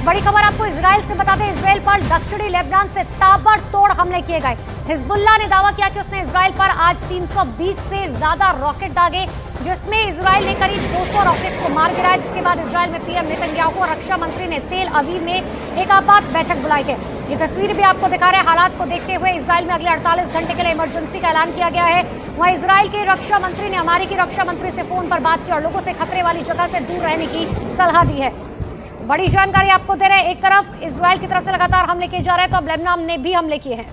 एक बड़ी खबर आपको इजराइल से बता दें। इजराइल पर दक्षिणी लेबनान से ताबड़तोड़ हमले किए गए। हिजबुल्लाह ने दावा किया कि उसने इजराइल पर आज 320 से ज्यादा रॉकेट दागे, जिसमें इजराइल ने करीब 200 रॉकेट्स को मार गिराया। जिसके बाद इजराइल में पीएम नेतन्याहू और रक्षा मंत्री ने तेल अवीव में एक आपात बैठक बुलाई है। ये तस्वीर भी आपको दिखा रहे हैं। हालात को देखते हुए इजराइल में अगले 48 घंटे के लिए इमरजेंसी का ऐलान किया गया है। वहीं इजराइल के रक्षा मंत्री ने अमेरिकी रक्षा मंत्री से फोन पर बात की और लोगों से खतरे वाली जगह से दूर रहने की सलाह दी है। बड़ी जानकारी आपको दे रहे हैं। एक तरफ इजराइल की तरफ से लगातार हमले किए जा रहे हैं, तो अब लेबनान ने भी हमले किए हैं।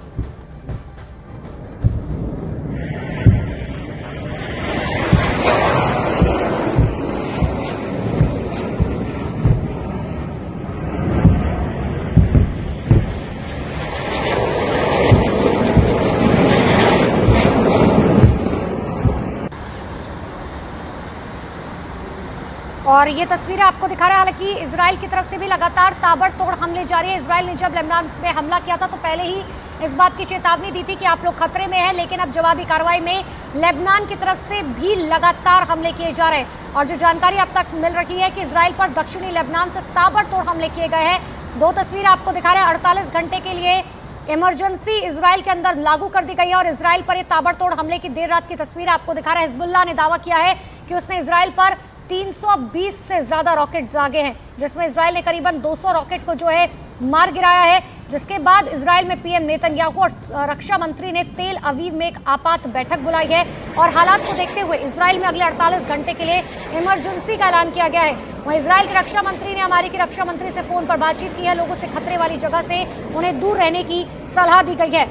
और ये तस्वीरें आपको दिखा रहे हैं। हालांकि इजराइल की तरफ से भी लगातार ताबड़तोड़ हमले जारी है। इजराइल ने जब लेबनान पे हमला किया था तो पहले ही इस बात की चेतावनी दी थी कि आप लोग खतरे में हैं, लेकिन अब जवाबी कार्रवाई में लेबनान की तरफ से भी लगातार हमले किए जा रहे हैं। और जो जानकारी अब तक मिल रही है कि इजराइल पर दक्षिणी लेबनान से ताबड़तोड़ हमले किए गए हैं। दो तस्वीर आपको दिखा रहे हैं। 48 घंटे के लिए इमरजेंसी इजराइल के अंदर लागू कर दी गई है और इजराइल पर ये ताबड़तोड़ हमले की देर रात की तस्वीर आपको दिखा रहे हैं। हिजबुल्लाह ने दावा किया है कि उसने इजराइल पर 320 से ज्यादा रॉकेट दागे हैं, जिसमें इजराइल ने करीबन 200 रॉकेट को जो है मार गिराया है। जिसके बाद इजराइल में पीएम नेतन्याहू और रक्षा मंत्री ने तेल अवीव में एक आपात बैठक बुलाई है और हालात को देखते हुए इजराइल में अगले 48 घंटे के लिए इमरजेंसी का ऐलान किया गया है। वहीं इजराइल के रक्षा मंत्री ने अमेरिकी रक्षा मंत्री से फोन पर बातचीत की है। लोगों से खतरे वाली जगह से उन्हें दूर रहने की सलाह दी गई है।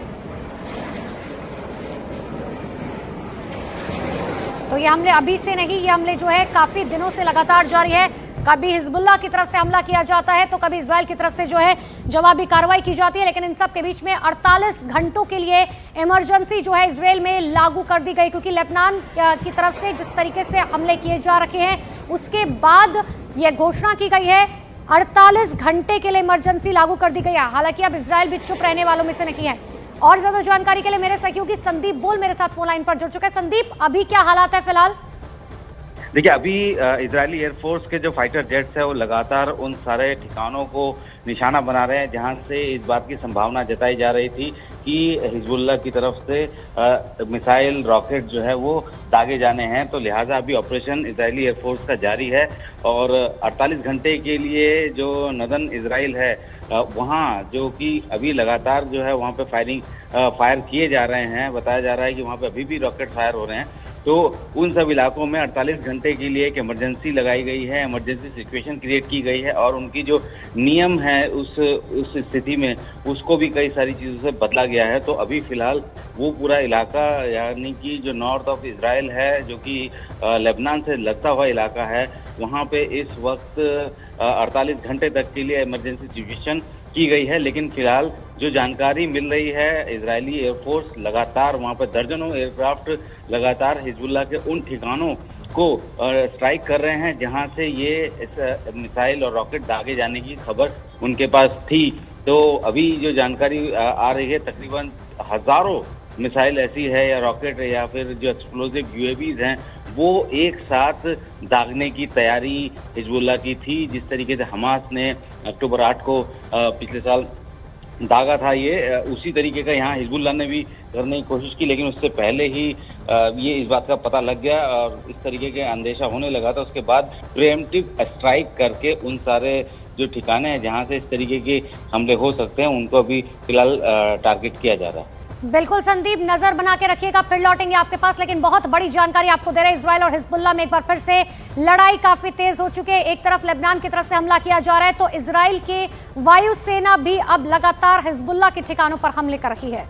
तो ये हमले अभी से नहीं, ये हमले जो है काफी दिनों से लगातार जारी है। कभी हिजबुल्लाह की तरफ से हमला किया जाता है तो कभी इजराइल की तरफ से जो है जवाबी कार्रवाई की जाती है। लेकिन इन सब के बीच में 48 घंटों के लिए इमरजेंसी जो है इजराइल में लागू कर दी गई, क्योंकि लेबनान की तरफ से जिस तरीके से हमले किए जा रखे हैं उसके बाद यह घोषणा की गई है 48 घंटे के लिए इमरजेंसी लागू कर दी गई है। हालांकि अब इजराइल भी चुप रहने वालों में से नहीं है। और ज्यादा जानकारी के लिए मेरे सहयोगी संदीप बोल मेरे साथ फोन लाइन पर जुड़ चुके हैं। संदीप, अभी क्या हालात है फिलहाल? देखिए, अभी इजरायली एयरफोर्स के जो फाइटर जेट्स है वो लगातार उन सारे ठिकानों को निशाना बना रहे हैं जहां से इस बात की संभावना जताई जा रही थी कि हिजबुल्लाह की तरफ से मिसाइल रॉकेट जो है वो दागे जाने हैं। तो लिहाजा अभी ऑपरेशन इजरायली एयरफोर्स का जारी है और 48 घंटे के लिए जो नदन इजराइल है वहाँ जो कि अभी लगातार जो है वहाँ पे फायर किए जा रहे हैं। बताया जा रहा है कि वहाँ पे अभी भी रॉकेट फायर हो रहे हैं। तो उन सब इलाकों में 48 घंटे के लिए एक इमरजेंसी लगाई गई है, इमरजेंसी सिचुएशन क्रिएट की गई है और उनकी जो नियम है उस स्थिति में उसको भी कई सारी चीज़ों से बदला गया है। तो अभी फिलहाल वो पूरा इलाका यानी कि जो नॉर्थ ऑफ इजराइल है, जो कि लेबनान से लगता हुआ इलाका है, वहाँ पे इस वक्त 48 घंटे तक के लिए इमरजेंसी सिचुएशन की गई है। लेकिन फिलहाल जो जानकारी मिल रही है, इजरायली एयरफोर्स लगातार वहाँ पर दर्जनों एयरक्राफ्ट लगातार हिजबुल्लाह के उन ठिकानों को स्ट्राइक कर रहे हैं जहाँ से ये मिसाइल और रॉकेट दागे जाने की खबर उनके पास थी। तो अभी जो जानकारी आ रही है, तकरीबन हजारों मिसाइल ऐसी है या रॉकेट या फिर जो एक्सप्लोजिव यूएवीज हैं वो एक साथ दागने की तैयारी हिजबुल्लाह की थी। जिस तरीके से हमास ने अक्टूबर 8 को पिछले साल दागा था, ये उसी तरीके का यहाँ हिजबुल्लाह ने भी करने की कोशिश की। लेकिन उससे पहले ही ये इस बात का पता लग गया और इस तरीके का अंदेशा होने लगा था। उसके बाद प्रीएम्प्टिव स्ट्राइक करके उन सारे जो ठिकाने हैं जहाँ से इस तरीके के हमले हो सकते हैं उनको अभी फिलहाल टारगेट किया जा रहा है। बिल्कुल संदीप, नजर बना के रखिएगा, फिर लौटेंगे आपके पास। लेकिन बहुत बड़ी जानकारी आपको दे रहे हैं, इजराइल और हिजबुल्लाह में एक बार फिर से लड़ाई काफी तेज हो चुकी है। एक तरफ लेबनान की तरफ से हमला किया जा रहा है तो इजराइल की वायुसेना भी अब लगातार हिजबुल्लाह के ठिकानों पर हमले कर रही है।